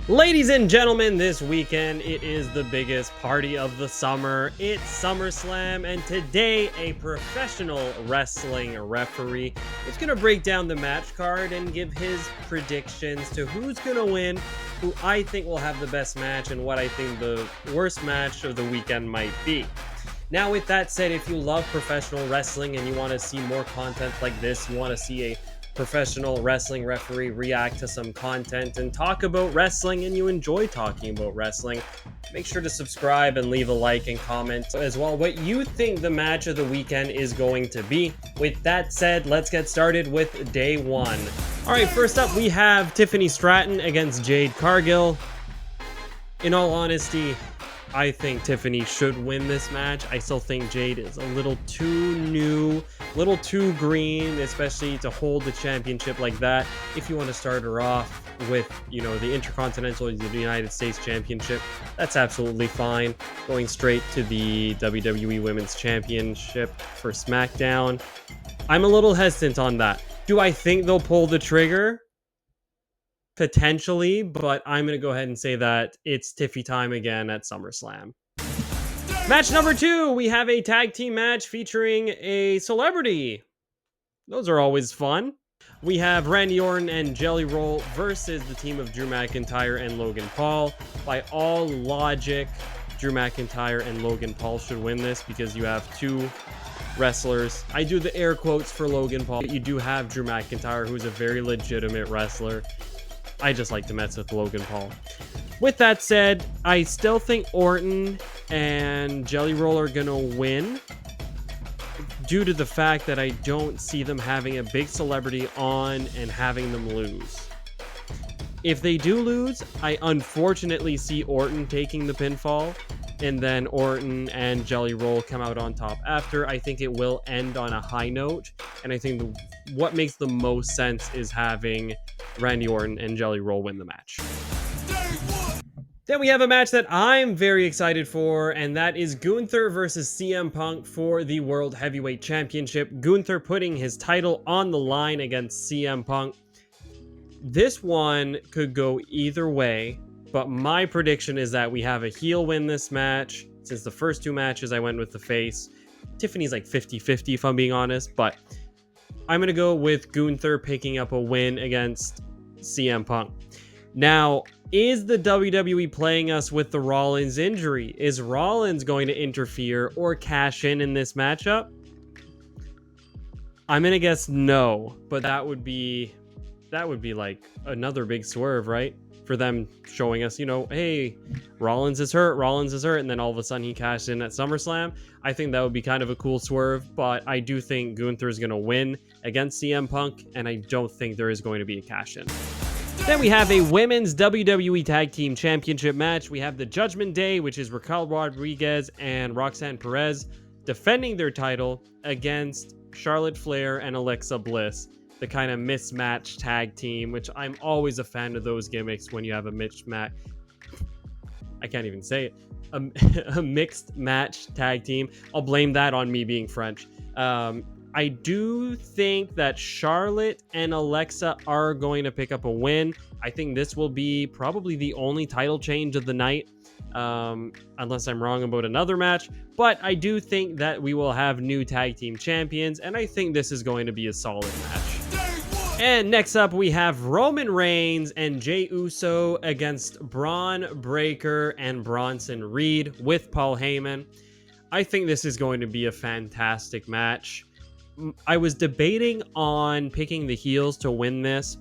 Ladies and gentlemen, this weekend it is the biggest party of the summer. It's SummerSlam, and today a professional wrestling referee is going to break down the match card and give his predictions to who's going to win, who I think will have the best match, and what I think the worst match of the weekend might be. Now, with that said, if you love professional wrestling and you want to see more content like this, you want to see a professional wrestling referee react to some content and talk about wrestling, and you enjoy talking about wrestling, make sure to subscribe and leave a like and comment as well what you think the match of the weekend is going to be. With that said, let's get started with day one. All right, first up we have Tiffany Stratton against Jade Cargill. In all honesty, I think Tiffany should win this match. I still think Jade is a little too new, a little too green, especially to hold the championship like that. If you want to start her off with, the Intercontinental, the United States Championship, that's absolutely fine. Going straight to the WWE Women's Championship for SmackDown, I'm a little hesitant on that. Do I think they'll pull the trigger? Potentially, but I'm going to go ahead and say that it's Tiffy time again at SummerSlam. Match number 2, we have a tag team match featuring a celebrity. Those are always fun. We have Randy Orton and Jelly Roll versus the team of Drew McIntyre and Logan Paul. By all logic, Drew McIntyre and Logan Paul should win this because you have two wrestlers. I do the air quotes for Logan Paul. You do have Drew McIntyre, who's a very legitimate wrestler. I just like to mess with Logan Paul. With that said, I still think Orton and Jelly Roll are going to win due to the fact that I don't see them having a big celebrity on and having them lose. If they do lose, I unfortunately see Orton taking the pinfall, and then Orton and Jelly Roll come out on top after. I think it will end on a high note, and I think what makes the most sense is having Randy Orton and Jelly Roll win the match. Then we have a match that I'm very excited for, and that is Gunther versus CM Punk for the World Heavyweight Championship. Gunther putting his title on the line against CM Punk. This one could go either way, but my prediction is that we have a heel win this match. Since the first two matches I went with the face. Tiffany's like 50-50 if I'm being honest, but I'm going to go with Gunther picking up a win against CM Punk. Now, is the WWE playing us with the Rollins injury? Is Rollins going to interfere or cash in this matchup? I'm going to guess no, but that would be like another big swerve, right? For them showing us, hey, Rollins is hurt, and then all of a sudden he cashed in at SummerSlam. I think that would be kind of a cool swerve, but I do think Gunther is going to win against CM Punk, and I don't think there is going to be a cash-in. Then we have a Women's WWE Tag Team Championship match. We have the Judgment Day, which is Raquel Rodriguez and Roxanne Perez defending their title against Charlotte Flair and Alexa Bliss. The kind of mismatched tag team, which I'm always a fan of those gimmicks when you have a mismatch. I can't even say it. A mixed match tag team. I'll blame that on me being French. I do think that Charlotte and Alexa are going to pick up a win. I think this will be probably the only title change of the night, unless I'm wrong about another match. But I do think that we will have new tag team champions, and I think this is going to be a solid match. And next up, we have Roman Reigns and Jey Uso against Braun Breaker and Bronson Reed with Paul Heyman. I think this is going to be a fantastic match. I was debating on picking the heels to win this.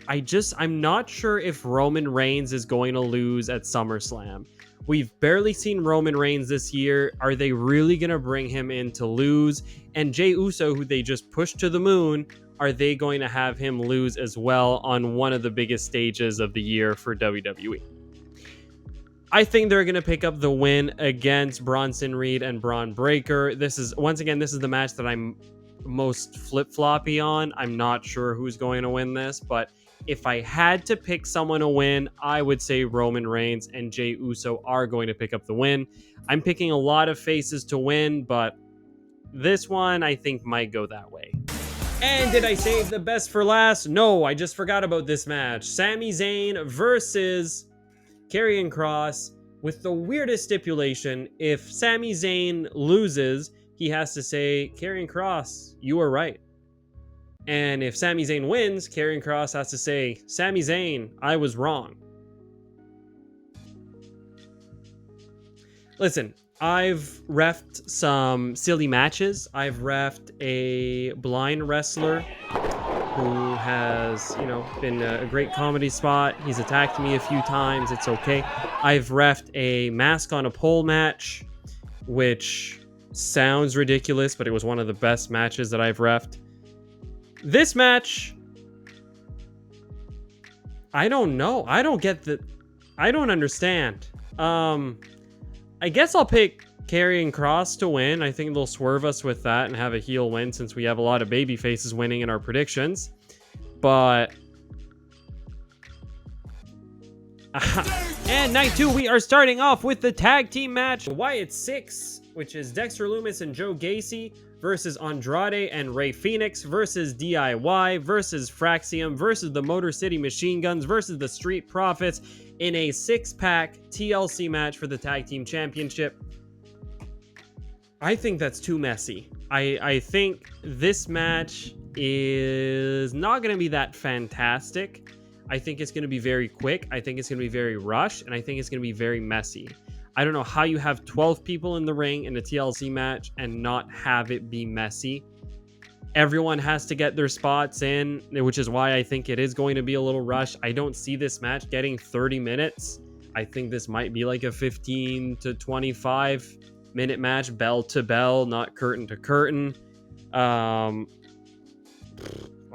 I'm not sure if Roman Reigns is going to lose at SummerSlam. We've barely seen Roman Reigns this year. Are they really going to bring him in to lose? And Jey Uso, who they just pushed to the moon, are they going to have him lose as well on one of the biggest stages of the year for WWE? I think they're going to pick up the win against Bronson Reed and Braun Breaker. This is the match that I'm most flip-floppy on. I'm not sure who's going to win this, but if I had to pick someone to win, I would say Roman Reigns and Jey Uso are going to pick up the win. I'm picking a lot of faces to win, but this one I think might go that way. And did I save the best for last? No, I just forgot about this match. Sami Zayn versus Karrion Kross with the weirdest stipulation. If Sami Zayn loses, he has to say, Karrion Kross, you were right. And if Sami Zayn wins, Karrion Kross has to say, Sami Zayn, I was wrong. Listen, I've reffed some silly matches. I've reffed a blind wrestler who has, been a great comedy spot. He's attacked me a few times. It's okay. I've reffed a mask on a pole match, which sounds ridiculous, but it was one of the best matches that I've reffed. This match, I don't know. I don't understand. I guess I'll pick Karrion Kross to win. I think they'll swerve us with that and have a heel win since we have a lot of baby faces winning in our predictions. But and night 2, we are starting off with the tag team match. Wyatt 6, which is Dexter Lumis and Joe Gacy versus Andrade and Rey Fenix versus DIY versus Fraxium versus the Motor City Machine Guns versus the Street Profits in a 6-pack TLC match for the Tag Team Championship. I think that's too messy. I think this match is not going to be that fantastic. I think it's going to be very quick. I think it's going to be very rushed. And I think it's going to be very messy. I don't know how you have 12 people in the ring in a TLC match and not have it be messy. Everyone has to get their spots in, which is why I think it is going to be a little rushed. I don't see this match getting 30 minutes. I think this might be like a 15 to 25 minute match, bell to bell, not curtain to curtain. I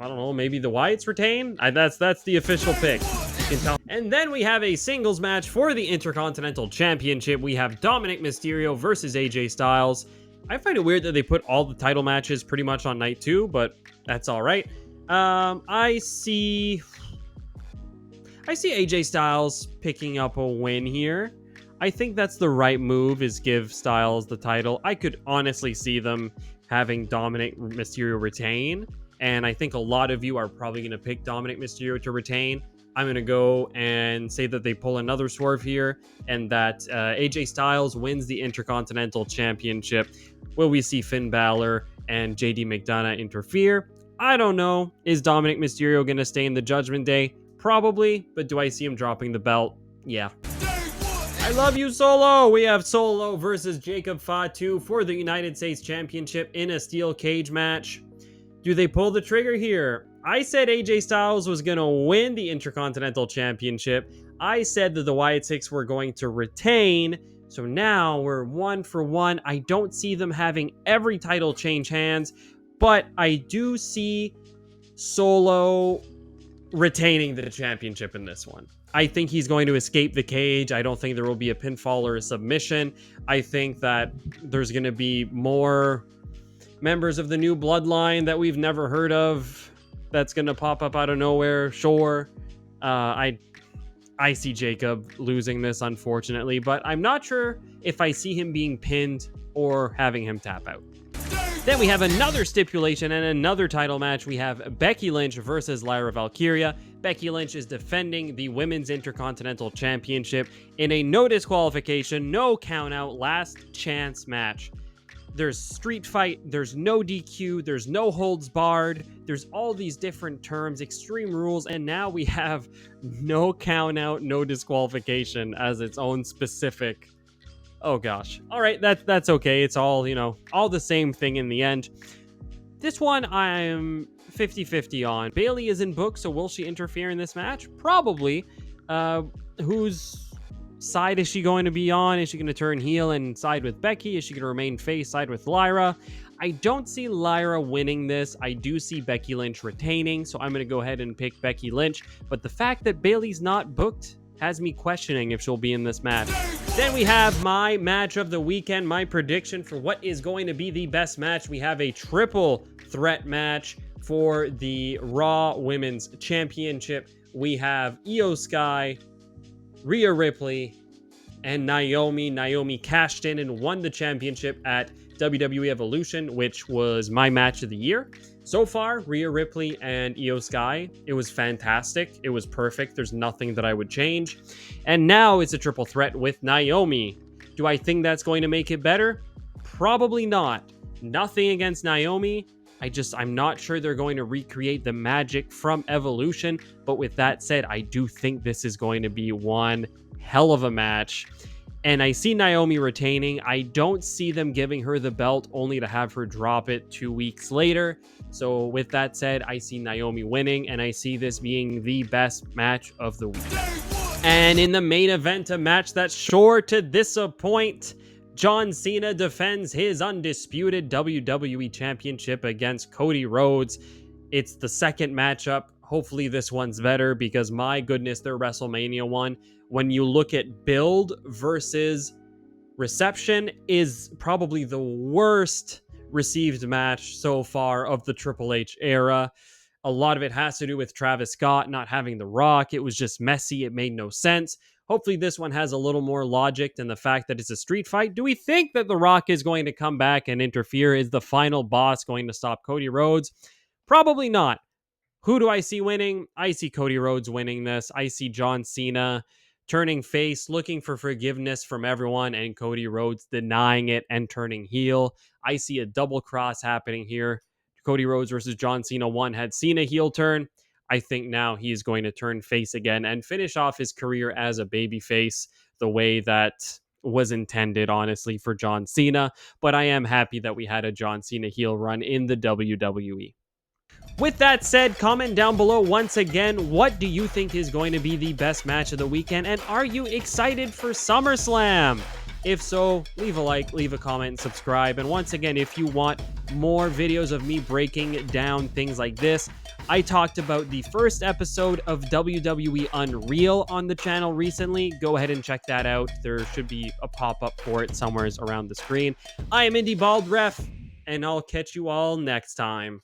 don't know, maybe the Wyatts retain? That's the official pick. You can tell. And then we have a singles match for the Intercontinental Championship. We have Dominic Mysterio versus AJ Styles. I find it weird that they put all the title matches pretty much on night 2, but that's all right. I see AJ Styles picking up a win here. I think that's the right move, is give Styles the title. I could honestly see them having Dominic Mysterio retain, and I think a lot of you are probably going to pick Dominic Mysterio to retain. I'm going to go and say that they pull another swerve here, and that AJ Styles wins the Intercontinental Championship. Will we see Finn Balor and JD McDonough interfere? I don't know. Is Dominic Mysterio going to stay in the Judgment Day? Probably, but do I see him dropping the belt? Yeah. I love you, Solo! We have Solo versus Jacob Fatu for the United States Championship in a steel cage match. Do they pull the trigger here? I said AJ Styles was going to win the Intercontinental Championship. I said that the Wyatt Six were going to retain. So now we're 1 for 1. I don't see them having every title change hands, but I do see Solo retaining the championship in this one. I think he's going to escape the cage. I don't think there will be a pinfall or a submission. I think that there's going to be more members of the new bloodline that we've never heard of that's going to pop up out of nowhere. Sure. I see Jacob losing this, unfortunately, but I'm not sure if I see him being pinned or having him tap out. Then we have another stipulation and another title match. We have Becky Lynch versus Lyra Valkyria. Becky Lynch is defending the Women's Intercontinental Championship in a no disqualification, no countout, last chance match. There's street fight, there's no DQ, there's no holds barred, there's all these different terms, extreme rules, and now we have no count out, no disqualification as its own specific. Oh gosh. All right, that's okay. It's all, all the same thing in the end. This one I'm 50-50 on. Bayley is in book, so will she interfere in this match? Probably. Whose side is she going to be on? Is she going to turn heel and side with Becky? Is she going to remain face, side with Lyra? I don't see Lyra winning this. I do see Becky Lynch retaining, so I'm going to go ahead and pick Becky Lynch. But the fact that Bayley's not booked has me questioning if she'll be in this match. Then we have my match of the weekend, my prediction for what is going to be the best match. We have a triple threat match for the Raw Women's Championship. We have Io Sky, Rhea Ripley, and Naomi. Naomi cashed in and won the championship at WWE Evolution, which was my match of the year. So far, Rhea Ripley and Io Sky, it was fantastic. It was perfect. There's nothing that I would change. And now it's a triple threat with Naomi. Do I think that's going to make it better? Probably not. Nothing against Naomi. I'm not sure they're going to recreate the magic from Evolution. But with that said, I do think this is going to be one hell of a match. And I see Naomi retaining. I don't see them giving her the belt only to have her drop it 2 weeks later. So with that said, I see Naomi winning, and I see this being the best match of the week. And in the main event, a match that's sure to disappoint, John Cena defends his undisputed WWE Championship against Cody Rhodes. It's the second matchup. Hopefully this one's better because my goodness, their WrestleMania one, when you look at build versus reception, is probably the worst received match so far of the Triple H era. A lot of it has to do with Travis Scott not having The Rock. It was just messy. It made no sense. Hopefully this one has a little more logic than the fact that it's a street fight. Do we think that The Rock is going to come back and interfere? Is the final boss going to stop Cody Rhodes? Probably not. Who do I see winning? I see Cody Rhodes winning this. I see John Cena turning face, looking for forgiveness from everyone, and Cody Rhodes denying it and turning heel. I see a double cross happening here. Cody Rhodes versus John Cena 1 had Cena heel turn. I think now he's going to turn face again and finish off his career as a babyface the way that was intended, honestly, for John Cena. But I am happy that we had a John Cena heel run in the WWE. With that said, comment down below once again, what do you think is going to be the best match of the weekend? And are you excited for SummerSlam? If so, leave a like, leave a comment, and subscribe. And once again, if you want more videos of me breaking down things like this, I talked about the first episode of WWE Unreal on the channel recently. Go ahead and check that out. There should be a pop-up for it somewhere around the screen. I am Indie Bald Ref, and I'll catch you all next time.